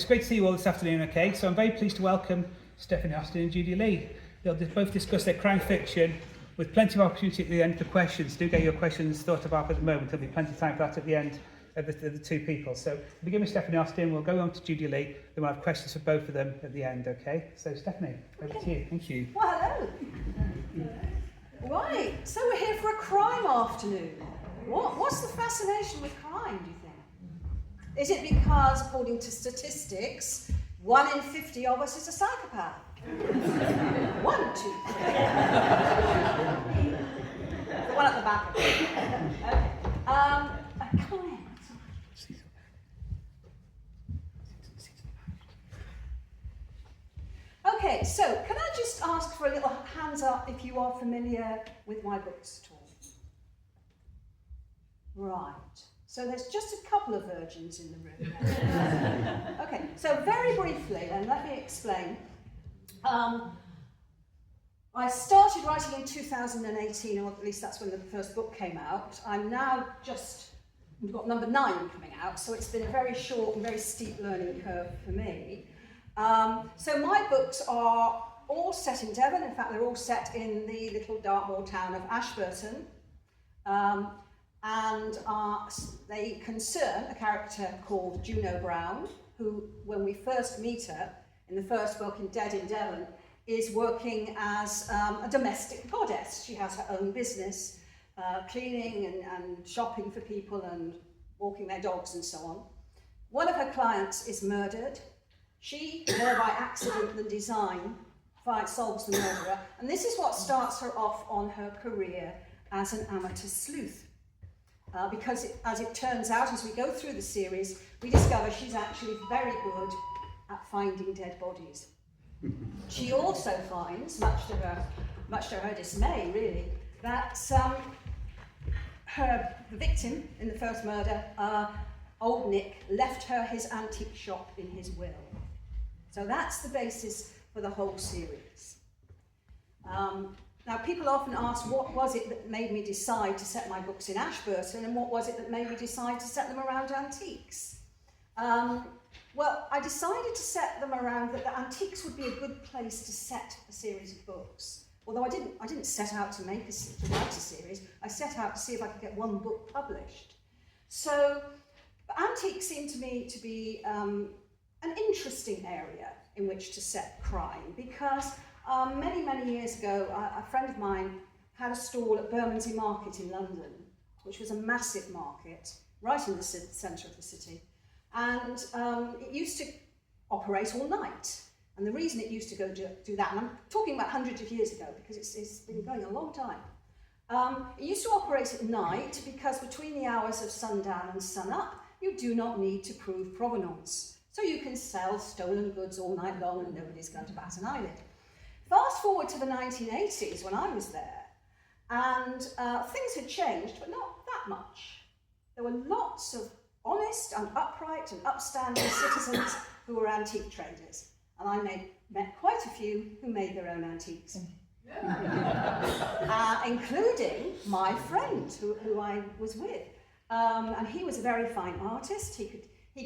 it's great to see you all this afternoon, okay? So I'm very pleased to welcome Stephanie Austin and Judy Leigh. They'll both discuss their crime fiction with plenty of opportunity at the end for questions. Do get your questions thought about at the moment. There'll be plenty of time for that at the end of the two people. So we'll begin with Stephanie Austin, we'll go on to Judy Leigh, then we'll have questions for both of them at the end, okay? So Stephanie, over to you. Thank you. Well, hello. Right, so we're here for a crime afternoon. What's the fascination with crime, do you think? Is it because, according to statistics, 1 in 50 of us is a psychopath? 1, 2, 3. The one at the back. Okay. Come on in. Okay, so can I just ask for a little hands up if you are familiar with my books at all? Right. So there's just a couple of virgins in the room. Okay, so very briefly then, let me explain. I started writing in 2018, or at least that's when the first book came out. I'm now we've got number 9 coming out, so it's been a very short and very steep learning curve for me. So my books are all set in Devon. In fact, they're all set in the little Dartmoor town of Ashburton. And they concern a character called Juno Brown, who, when we first meet her in the first book, in Dead in Devon, is working as a domestic goddess. She has her own business, cleaning and shopping for people and walking their dogs and so on. One of her clients is murdered. She, more by accident than design, solves the murderer. And this is what starts her off on her career as an amateur sleuth. Because as it turns out, as we go through the series, we discover she's actually very good at finding dead bodies. She also finds, much to her dismay really, that the victim in the first murder, old Nick, left her his antique shop in his will. So that's the basis for the whole series. Now, people often ask, what was it that made me decide to set my books in Ashburton, and what was it that made me decide to set them around antiques? Well, I decided to set them around that the antiques would be a good place to set a series of books. Although I didn't set out to write a series. I set out to see if I could get one book published. So, antiques seemed to me to be an interesting area in which to set crime, because many years ago, a friend of mine had a stall at Bermondsey Market in London, which was a massive market right in the centre of the city. And it used to operate all night. And the reason it used to do that, and I'm talking about hundreds of years ago because it's been going a long time, it used to operate at night because between the hours of sundown and sunup, you do not need to prove provenance. So you can sell stolen goods all night long and nobody's going to bat an eyelid. Fast forward to the 1980s when I was there, and things had changed, but not that much. There were lots of honest and upright and upstanding citizens who were antique traders, and I met quite a few who made their own antiques, including my friend who I was with, and he was a very fine artist. He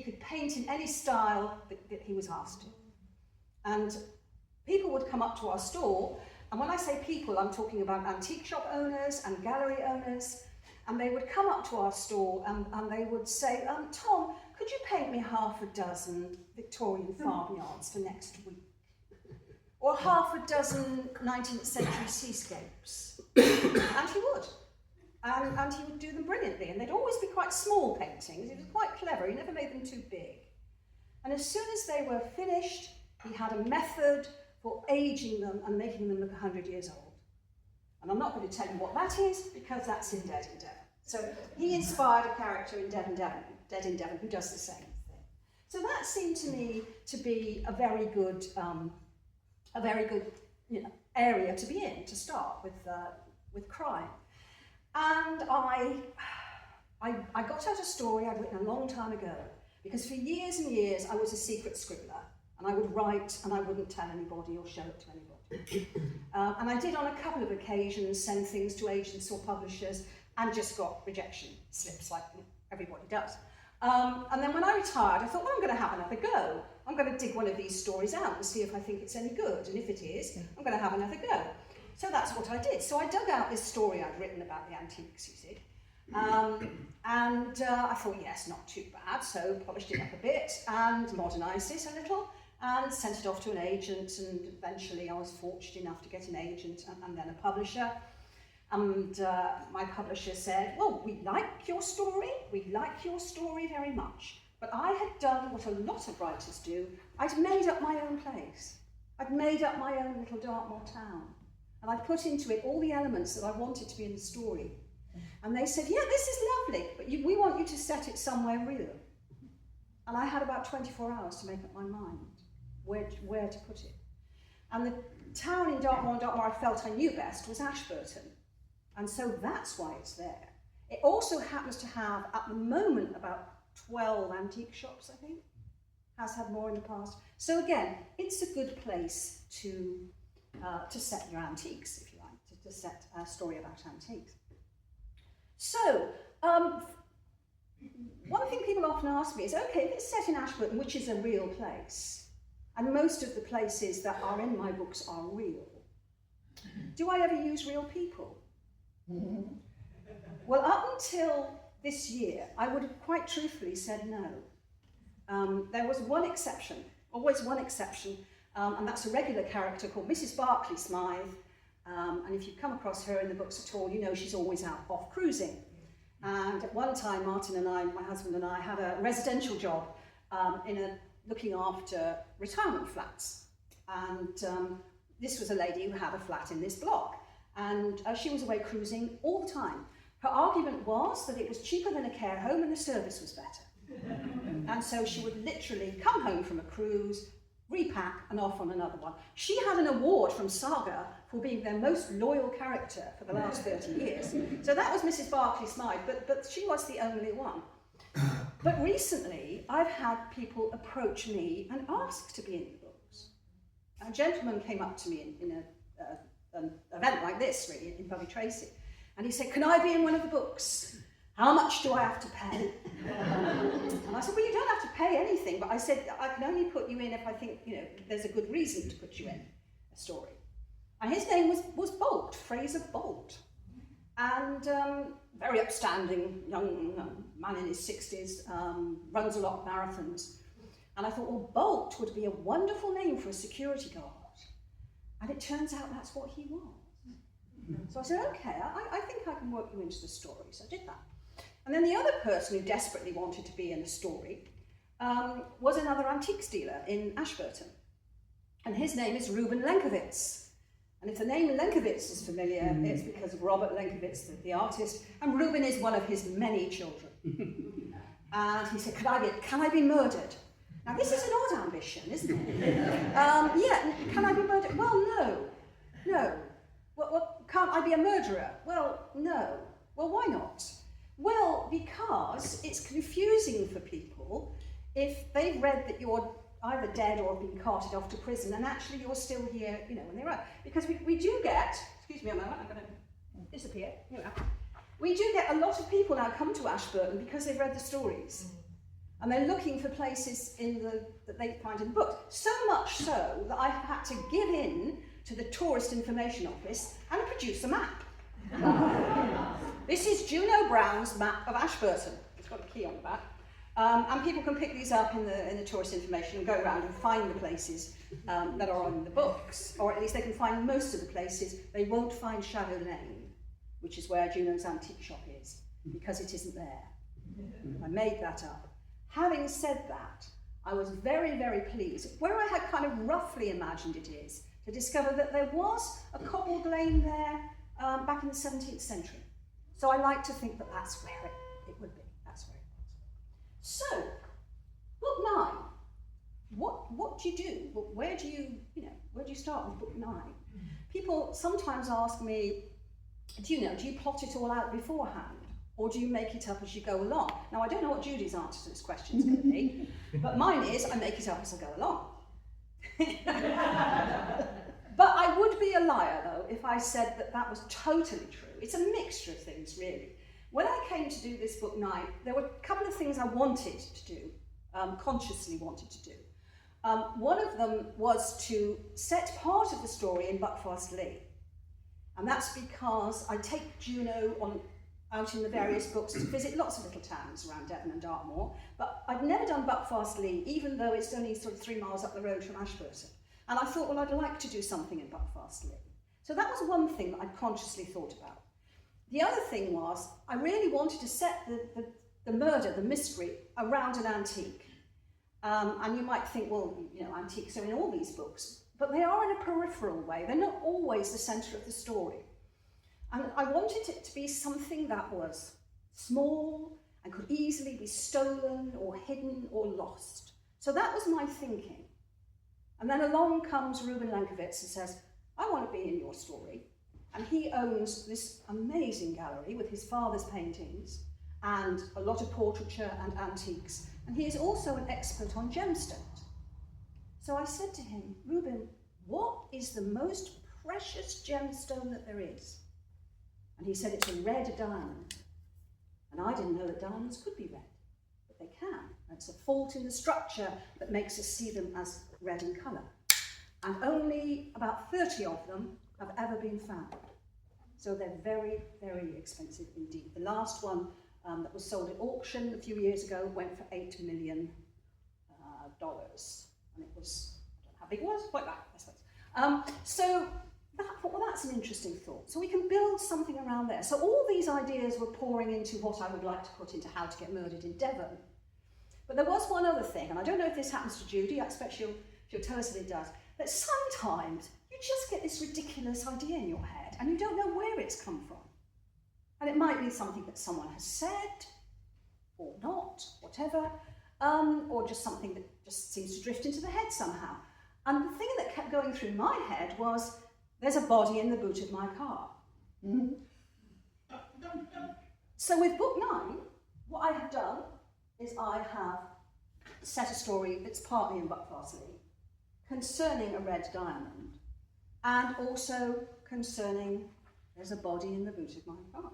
could paint in any style that he was asked to, and people would come up to our store, and when I say people, I'm talking about antique shop owners and gallery owners, and they would come up to our store and they would say, Tom, could you paint me half a dozen Victorian farmyards for next week? Or half a dozen 19th century seascapes? And he would. And he would do them brilliantly, and they'd always be quite small paintings. He was quite clever, he never made them too big. And as soon as they were finished, he had a method for aging them and making them look 100 years old. And I'm not going to tell you what that is, because that's in Dead in Devon. So he inspired a character in Dead in Devon, who does the same thing. So that seemed to me to be a very good area to be in, to start with crime. And I got out a story I'd written a long time ago, because for years and years I was a secret scribbler, and I would write and I wouldn't tell anybody or show it to anybody. And I did on a couple of occasions send things to agents or publishers and just got rejection slips like everybody does. And then when I retired, I thought, well, I'm going to have another go. I'm going to dig one of these stories out and see if I think it's any good. And if it is, I'm going to have another go. So that's what I did. So I dug out this story I'd written about the antiques, you see. I thought, yes, not too bad. So polished it up a bit and modernised it a little and sent it off to an agent. And eventually I was fortunate enough to get an agent and then a publisher. And my publisher said, well, we like your story very much. But I had done what a lot of writers do. I'd made up my own place. I'd made up my own little Dartmoor town. And I put into it all the elements that I wanted to be in the story. And they said, yeah, this is lovely, but we want you to set it somewhere real. And I had about 24 hours to make up my mind where to put it. And the town in Dartmoor I felt I knew best was Ashburton. And so that's why it's there. It also happens to have, at the moment, about 12 antique shops, I think. Has had more in the past. So again, it's a good place to set your antiques, if you like, to set a story about antiques. So, one thing people often ask me is, okay, if it's set in Ashburton, which is a real place, and most of the places that are in my books are real, do I ever use real people? Well, up until this year, I would have quite truthfully said no. There was one exception, always one exception, and that's a regular character called Mrs. Barclay Smythe. And if you've come across her in the books at all, you know she's always out off cruising. And at one time, Martin and I, my husband and I, had a residential job looking after retirement flats. And this was a lady who had a flat in this block. And she was away cruising all the time. Her argument was that it was cheaper than a care home and the service was better. And so she would literally come home from a cruise, repack and off on another one. She had an award from Saga for being their most loyal character for the last 30 years. So that was Mrs. Barclay Smythe, but she was the only one. But recently, I've had people approach me and ask to be in the books. A gentleman came up to me in an event like this, really, in Bobby Tracy, and he said, can I be in one of the books? How much do I have to pay? And I said, well, you don't have to pay anything, but I said, I can only put you in if I think, there's a good reason to put you in a story. And his name was Bolt, Fraser Bolt. And very upstanding young man in his 60s, runs a lot of marathons. And I thought, well, Bolt would be a wonderful name for a security guard. And it turns out that's what he was. So I said, okay, I think I can work you into the story. So I did that. And then the other person who desperately wanted to be in the story was another antiques dealer in Ashburton. And his name is Reuben Lenkovitz. And if the name Lenkovitz is familiar, it's because of Robert Lenkovitz, the artist, and Reuben is one of his many children. And he said, can I be murdered? Now this is an odd ambition, isn't it? Yeah, can I be murdered? Well, no. Well, can't I be a murderer? Well, no. Well, why not? Well, because it's confusing for people if they've read that you're either dead or have been carted off to prison and actually you're still here, when they're out. Because we do get, excuse me a moment, I'm going to disappear, we do get a lot of people now come to Ashburton because they've read the stories. And they're looking for places that they find in the book. So much so that I've had to give in to the Tourist Information Office and produce a map. This is Juno Brown's map of Ashburton. It's got a key on the back. And people can pick these up in the tourist information and go around and find the places that are on the books, or at least they can find most of the places. They won't find Shadow Lane, which is where Juno's antique shop is, because it isn't there. I made that up. Having said that, I was very, very pleased, where I had kind of roughly imagined it is, to discover that there was a cobbled lane there back in the 17th century. So I like to think that that's where it would be. That's where it was. So, book 9. What do you do? Where do you start with book 9? People sometimes ask me, do you plot it all out beforehand? Or do you make it up as you go along? Now, I don't know what Judy's answer to this question is going to be, but mine is I make it up as I go along. But I would be a liar, though, if I said that was totally true. It's a mixture of things, really. When I came to do this book night, there were a couple of things I wanted to do, consciously wanted to do. One of them was to set part of the story in Buckfast Leigh. And that's because I take Juno out in the various books to visit lots of little towns around Devon and Dartmoor, but I'd never done Buckfast Leigh, even though it's only sort of 3 miles up the road from Ashburton. And I thought, well, I'd like to do something in Buckfast Leigh. So that was one thing that I'd consciously thought about. The other thing was, I really wanted to set the murder, the mystery, around an antique. And you might think, well, you know, antiques are in all these books, but they are in a peripheral way. They're not always the centre of the story. And I wanted it to be something that was small and could easily be stolen or hidden or lost. So that was my thinking. And then along comes Ruben Lenkovitz and says, I want to be in your story. And he owns this amazing gallery with his father's paintings and a lot of portraiture and antiques. And he is also an expert on gemstones. So I said to him, Ruben, what is the most precious gemstone that there is? And he said it's a red diamond. And I didn't know that diamonds could be red, but they can. It's a fault in the structure that makes us see them as red in colour. And only about 30 of them have ever been found. So they're very, very expensive indeed. The last one that was sold at auction a few years ago went for $8 million. And it was, I don't know how big it was, quite that, I suppose. So I thought, well, that's an interesting thought. So we can build something around there. So all these ideas were pouring into what I would like to put into How to Get Murdered in Devon. But there was one other thing, and I don't know if this happens to Judy, I expect she'll tell us if it does, that sometimes you just get this ridiculous idea in your head and you don't know where it's come from. And it might be something that someone has said, or not, whatever, or just something that just seems to drift into the head somehow. And the thing that kept going through my head was, there's a body in the boot of my car. Mm-hmm. So with book 9, what I have done is I have set a story that's partly in Buckfast Leigh, concerning a red diamond, and also concerning there's a body in the boot of my car.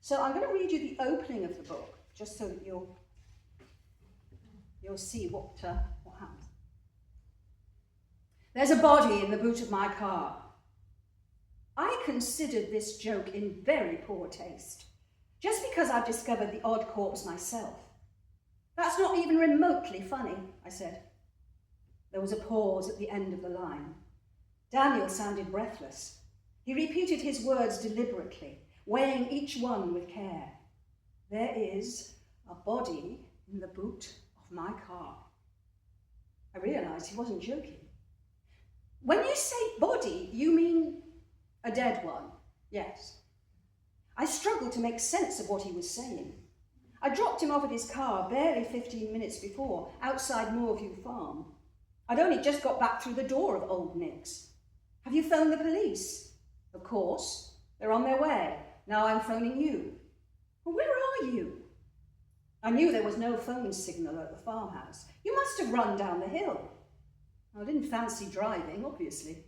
So I'm going to read you the opening of the book, just so that you'll see what happens. There's a body in the boot of my car. I considered this joke in very poor taste, just because I've discovered the odd corpse myself. That's not even remotely funny, I said. There was a pause at the end of the line. Daniel sounded breathless. He repeated his words deliberately, weighing each one with care. There is a body in the boot of my car. I realised he wasn't joking. When you say body, you mean a dead one? Yes. I struggled to make sense of what he was saying. I dropped him off at his car barely 15 minutes before, outside Moorview Farm. I'd only just got back through the door of Old Nick's. Have you phoned the police? Of course. They're on their way. Now I'm phoning you. Well, where are you? I knew there was no phone signal at the farmhouse. You must have run down the hill. I didn't fancy driving, obviously.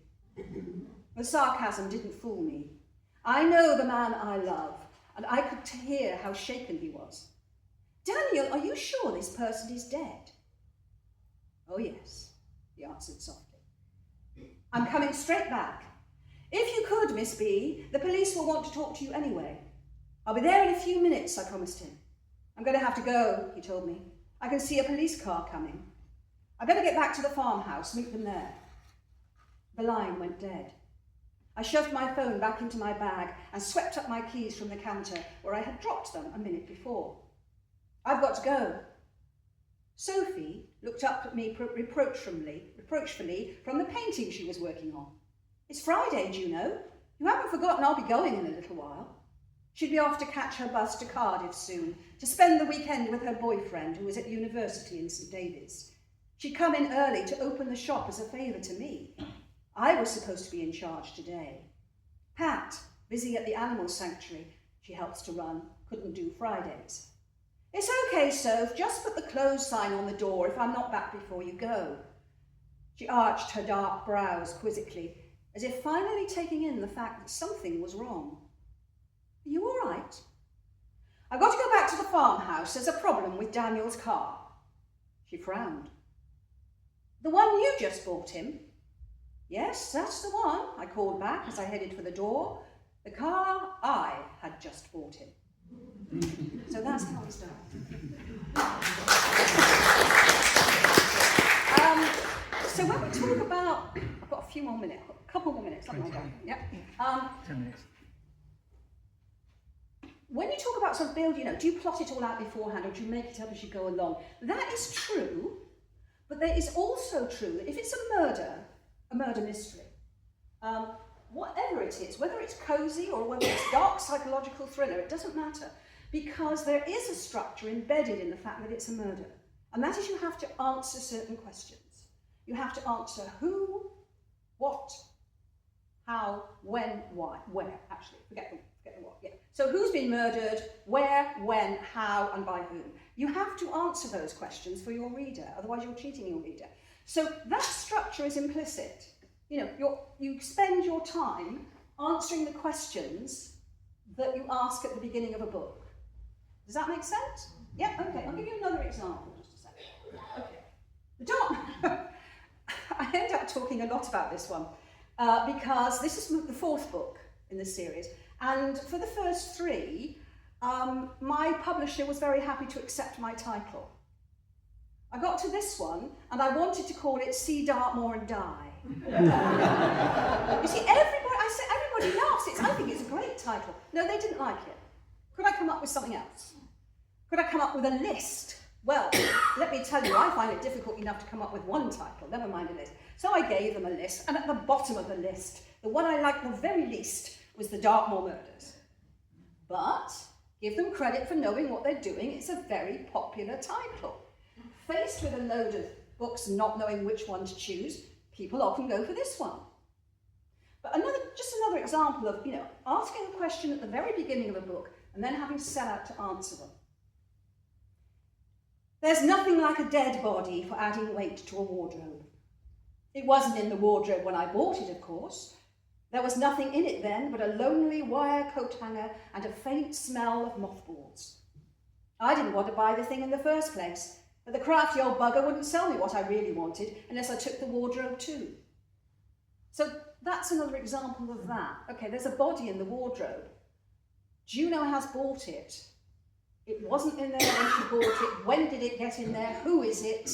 The sarcasm didn't fool me. I know the man I love, and I could hear how shaken he was. Daniel, are you sure this person is dead? Oh, yes, he answered softly. I'm coming straight back. If you could, Miss B, the police will want to talk to you anyway. I'll be there in a few minutes, I promised him. I'm going to have to go, he told me. I can see a police car coming. I better get back to the farmhouse, meet them there. The line went dead. I shoved my phone back into my bag and swept up my keys from the counter where I had dropped them a minute before. I've got to go. Sophie looked up at me reproachfully from the painting she was working on. It's Friday, Juno. You haven't forgotten I'll be going in a little while. She'd be off to catch her bus to Cardiff soon, to spend the weekend with her boyfriend who was at university in St David's. She'd come in early to open the shop as a favour to me. I was supposed to be in charge today. Pat, busy at the animal sanctuary she helps to run, couldn't do Fridays. It's okay, Soph, just put the close sign on the door if I'm not back before you go. She arched her dark brows quizzically, as if finally taking in the fact that something was wrong. Are you all right? I've got to go back to the farmhouse. There's a problem with Daniel's car. She frowned. The one you just bought him? Yes, that's the one, I called back as I headed for the door. The car I had just bought him. So that's how we start. So when we talk about, I've got a few more minutes, a couple more minutes, something like that. Yep. 10 minutes. When you talk about sort of building, do you plot it all out beforehand or do you make it up as you go along? That is true, but it is also true that if it's a murder mystery, whatever it is, whether it's cosy or whether it's dark psychological thriller, it doesn't matter, because there is a structure embedded in the fact that it's a murder. And that is, you have to answer certain questions. You have to answer who, what, how, when, why, where, actually, forget the what, yeah. So who's been murdered, where, when, how, and by whom? You have to answer those questions for your reader, otherwise you're cheating your reader. So that structure is implicit. You spend your time answering the questions that you ask at the beginning of a book. Does that make sense? Yeah, okay, I'll give you another example, just a second. Okay, the dog. I end up talking a lot about this one because this is the fourth book in the series, and for the first three, my publisher was very happy to accept my title. I got to this one, and I wanted to call it See Dartmoor and Die. You see, everybody laughs. I think it's a great title. No, they didn't like it. Could I come up with something else? Could I come up with a list? Well, let me tell you, I find it difficult enough to come up with one title, never mind a list. So I gave them a list, and at the bottom of the list, the one I liked the very least was the Dartmoor Murders. But give them credit for knowing what they're doing. It's a very popular title. Faced with a load of books and not knowing which one to choose, people often go for this one. But just another example of, asking a question at the very beginning of a book and then having to set out to answer them. There's nothing like a dead body for adding weight to a wardrobe. It wasn't in the wardrobe when I bought it, of course. There was nothing in it then but a lonely wire coat hanger and a faint smell of mothballs. I didn't want to buy the thing in the first place, but the crafty old bugger wouldn't sell me what I really wanted unless I took the wardrobe too. So that's another example of that. Okay, there's a body in the wardrobe. Juno has bought it. It wasn't in there when she bought it. When did it get in there? Who is it?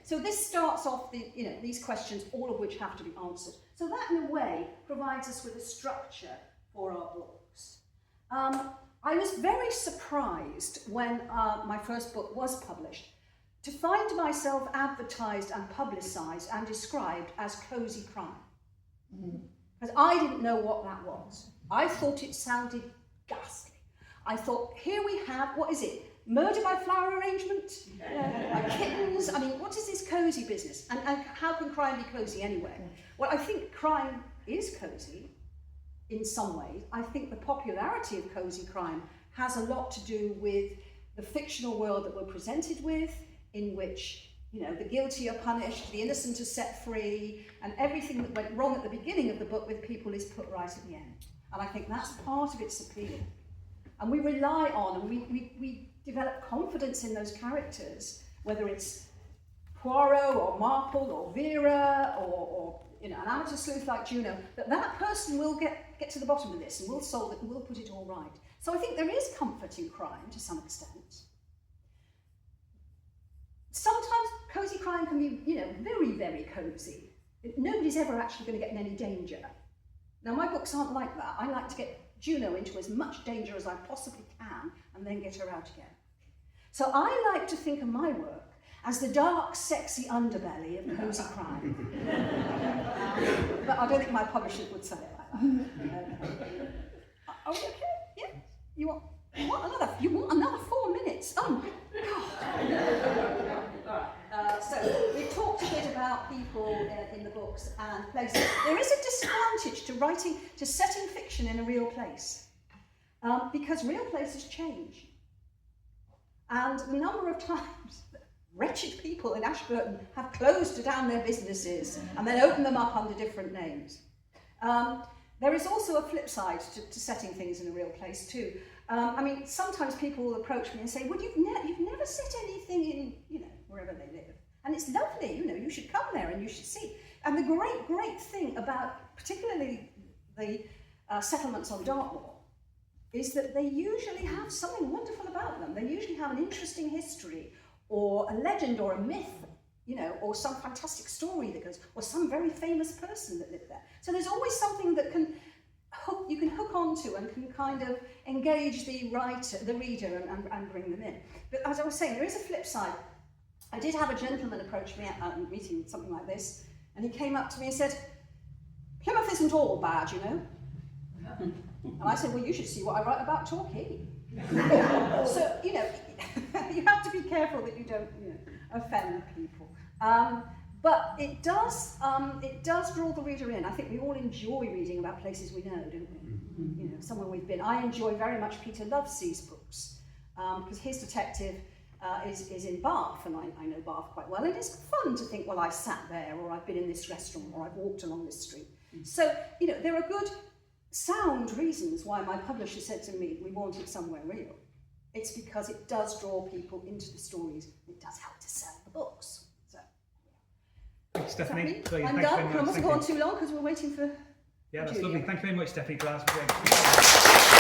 So this starts off these questions, all of which have to be answered. So that, in a way, provides us with a structure for our books. I was very surprised when my first book was published to find myself advertised and publicised and described as cosy crime. Because I didn't know what that was. I thought it sounded ghastly. I thought, here we have, what is it? Murder by flower arrangement? Kittens? I mean, what is this cosy business? And how can crime be cosy anyway? Well, I think crime is cosy in some ways. I think the popularity of cosy crime has a lot to do with the fictional world that we're presented with, in which the guilty are punished, the innocent are set free, and everything that went wrong at the beginning of the book with people is put right at the end. And I think that's part of its appeal. And we rely on, and we develop confidence in those characters, whether it's Poirot or Marple or Vera or an amateur sleuth like Juno, that person will get to the bottom of this and will solve it and will put it all right. So I think there is comfort in crime to some extent. Sometimes cosy crime can be, very, very cosy. Nobody's ever actually going to get in any danger. Now, my books aren't like that. I like to get Juno into as much danger as I possibly can and then get her out again. So I like to think of my work as the dark, sexy underbelly of cosy crime. But I don't think my publishers would say it like that. Are we okay? Yeah? You want another 4 minutes? Oh my God. So we've talked a bit about people in the books and places. There is a disadvantage to setting fiction in a real place, because real places change. And the number of times that wretched people in Ashburton have closed down their businesses and then opened them up under different names. There is also a flip side to setting things in a real place too. I mean, sometimes people will approach me and say, well, you've never set anything in, you know, wherever they live. And it's lovely, you know, you should come there and you should see. And the great thing about particularly the settlements on Dartmoor is that they usually have something wonderful about them. They usually have an interesting history or a legend or a myth, you know, or some fantastic story that goes, or some very famous person that lived there. So there's always something that you can hook onto and can kind of engage the reader and bring them in. But as I was saying, there is a flip side. I did have a gentleman approach me at a meeting, something like this, and he came up to me and said, Plymouth isn't all bad, you know. And I said, well, you should see what I write about Torquay. So, you know, you have to be careful that you don't, you know, offend people. But it does draw the reader in. I think we all enjoy reading about places we know, don't we? You know, somewhere we've been. I enjoy very much Peter Lovesea's books, because his detective is in Bath, and I know Bath quite well. And it's fun to think, well, I sat there, or I've been in this restaurant, or I've walked along this street. So, you know, there are good, sound reasons why my publisher said to me, we want it somewhere real. It's because it does draw people into the stories. It does help to sell the books. So, Thanks, Stephanie. I'm done. I mustn't go on too long because we're waiting for Yeah, that's Judy. lovely. Thank you very much, Stephanie, for that.